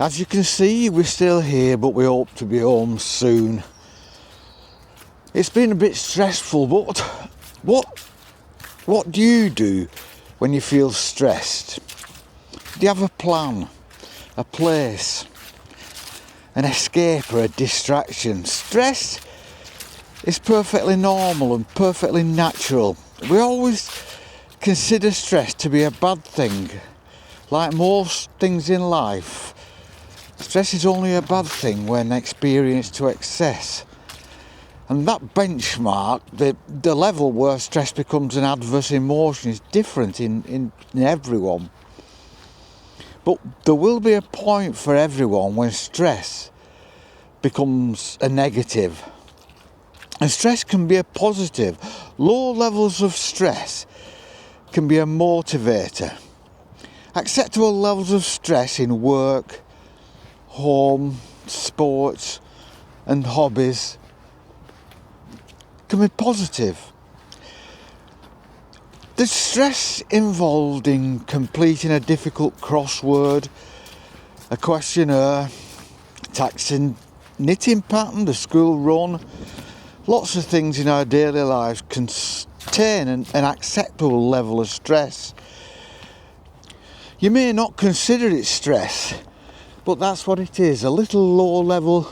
As you can see, we're still here, but we hope to be home soon. It's been a bit stressful, but what do you do when you feel stressed? Do you have a plan, a place, an escape or a distraction? Stress is perfectly normal and perfectly natural. We always consider stress to be a bad thing. Like most things in life, stress is only a bad thing when experienced to excess. And that benchmark, the level where stress becomes an adverse emotion, is different in everyone. But there will be a point for everyone when stress becomes a negative. And stress can be a positive. Low levels of stress can be a motivator. Acceptable levels of stress in work, home, sports and hobbies can be positive. The stress involved in completing a difficult crossword, a questionnaire, taxing knitting pattern, the school run, lots of things in our daily lives contain an acceptable level of stress. You may not consider it stress, but that's what it is, a little low level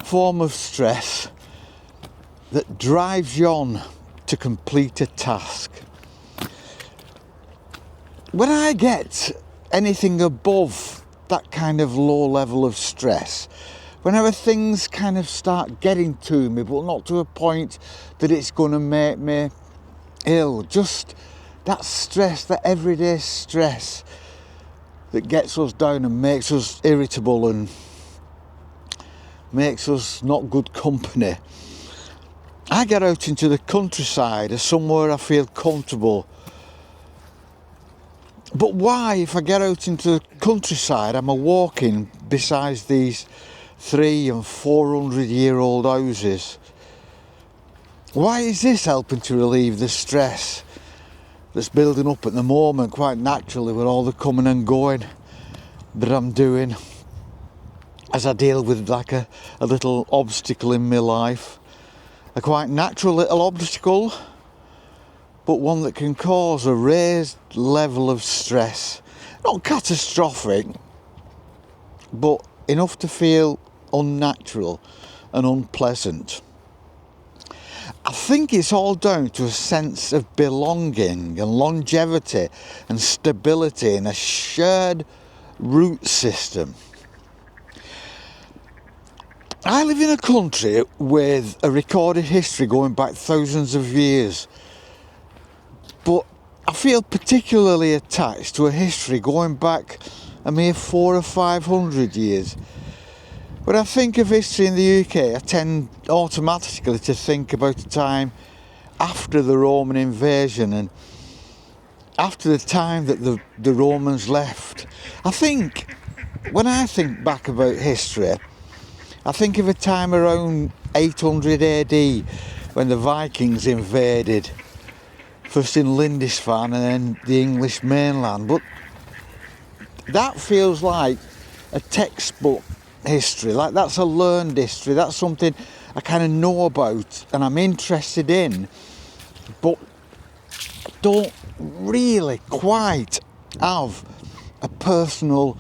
form of stress that drives you on to complete a task. When I get anything above that kind of low level of stress, whenever things kind of start getting to me, but not to a point that it's going to make me ill, just that stress, that everyday stress that gets us down and makes us irritable and makes us not good company, I get out into the countryside or somewhere I feel comfortable. But why, if I get out into the countryside, am I walking beside these 300 and 400 year old houses? Why is this helping to relieve the stress that's building up at the moment, quite naturally, with all the coming and going that I'm doing as I deal with like a little obstacle in my life? A quite natural little obstacle, but one that can cause a raised level of stress. Not catastrophic, but enough to feel unnatural and unpleasant. I think it's all down to a sense of belonging and longevity and stability in a shared root system. I live in a country with a recorded history going back thousands of years, but I feel particularly attached to a history going back a mere 400 or 500 years. When I think of history in the UK, I tend automatically to think about a time after the Roman invasion and after the time that the Romans left. When I think back about history, I think of a time around 800 AD when the Vikings invaded, first in Lindisfarne and then the English mainland. But that feels like a textbook history, like that's a learned history, that's something I kind of know about and I'm interested in, but don't really quite have a personal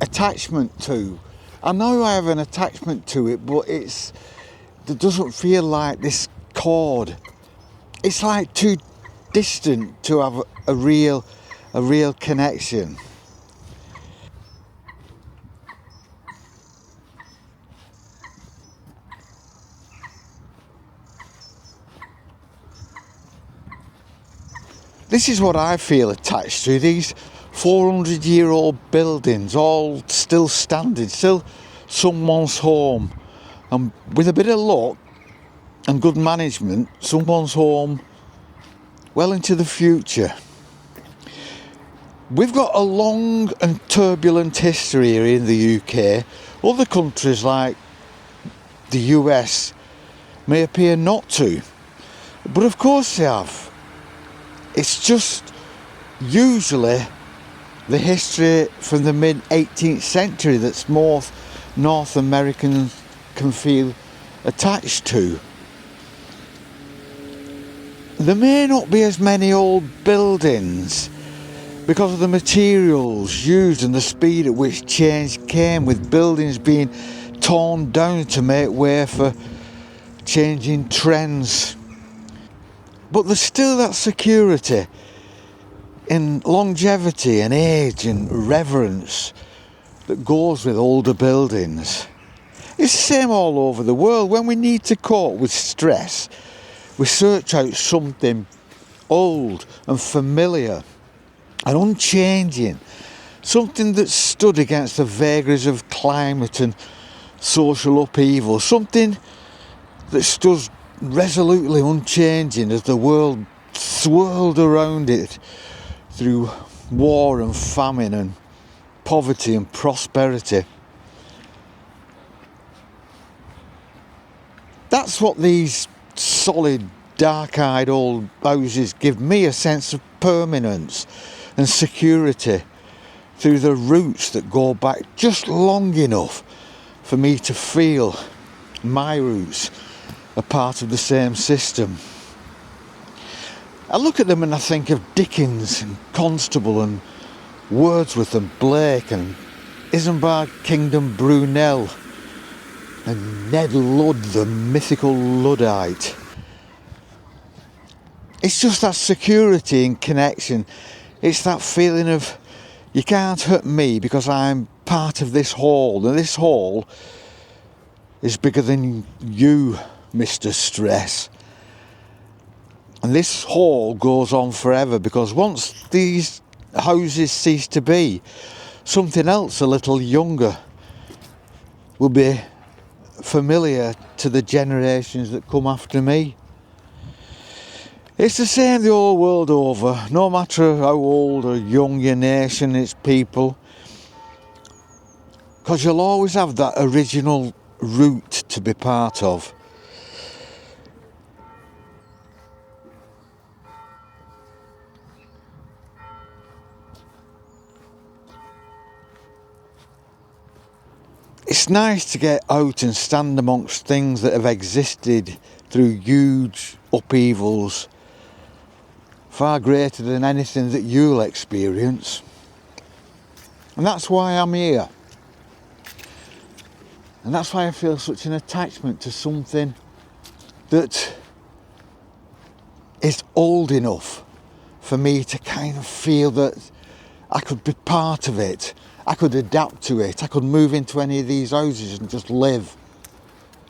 attachment to. I know I have an attachment to it, but it doesn't feel like this chord. It's like too distant to have a real connection. This is what I feel attached to, these 400-year-old buildings, all still standing, still someone's home. And with a bit of luck and good management, someone's home well into the future. We've got a long and turbulent history here in the UK. Other countries like the US may appear not to, but of course they have. It's just usually the history from the mid 18th century that's more North Americans can feel attached to. There may not be as many old buildings because of the materials used and the speed at which change came, with buildings being torn down to make way for changing trends. But there's still that security in longevity and age and reverence that goes with older buildings. It's the same all over the world. When we need to cope with stress, we search out something old and familiar and unchanging, something that's stood against the vagaries of climate and social upheaval, something that stood resolutely unchanging as the world swirled around it through war and famine and poverty and prosperity. That's what these solid, dark-eyed old houses give me, a sense of permanence and security through the roots that go back just long enough for me to feel my roots are part of the same system. I look at them and I think of Dickens and Constable and Wordsworth and Blake and Isambard Kingdom Brunel and Ned Ludd, the mythical Luddite. It's just that security and connection. It's that feeling of you can't hurt me because I'm part of this whole, and this whole is bigger than you, Mr. Stress. And this whole goes on forever, because once these houses cease to be, something else a little younger will be familiar to the generations that come after me. It's the same the whole world over, no matter how old or young your nation, its people, because you'll always have that original root to be part of. It's nice to get out and stand amongst things that have existed through huge upheavals, far greater than anything that you'll experience. And that's why I'm here. And that's why I feel such an attachment to something that is old enough for me to kind of feel that I could be part of it. I could adapt to it. I could move into any of these houses and just live,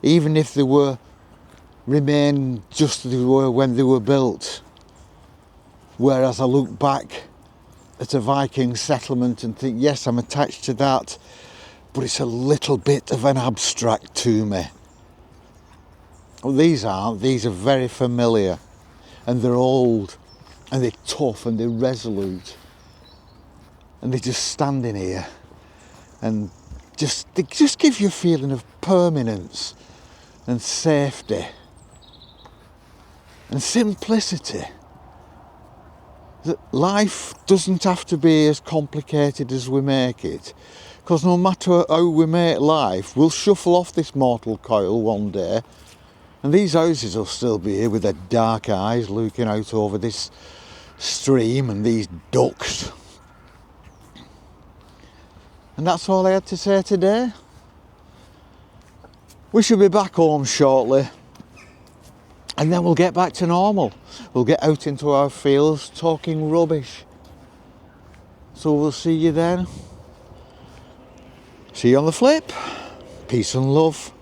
even if they were remain just as they were when they were built. Whereas I look back at a Viking settlement and think, yes, I'm attached to that, but it's a little bit of an abstract to me. Well, these aren't. These are very familiar, and they're old, and they're tough, and they're resolute. And they're just standing here, and they just give you a feeling of permanence and safety and simplicity. That life doesn't have to be as complicated as we make it, because no matter how we make life, we'll shuffle off this mortal coil one day, and these houses will still be here with their dark eyes looking out over this stream and these ducks. And that's all I had to say today. We should be back home shortly, and then we'll get back to normal. We'll get out into our fields talking rubbish. So we'll see you then. See you on the flip. Peace and love.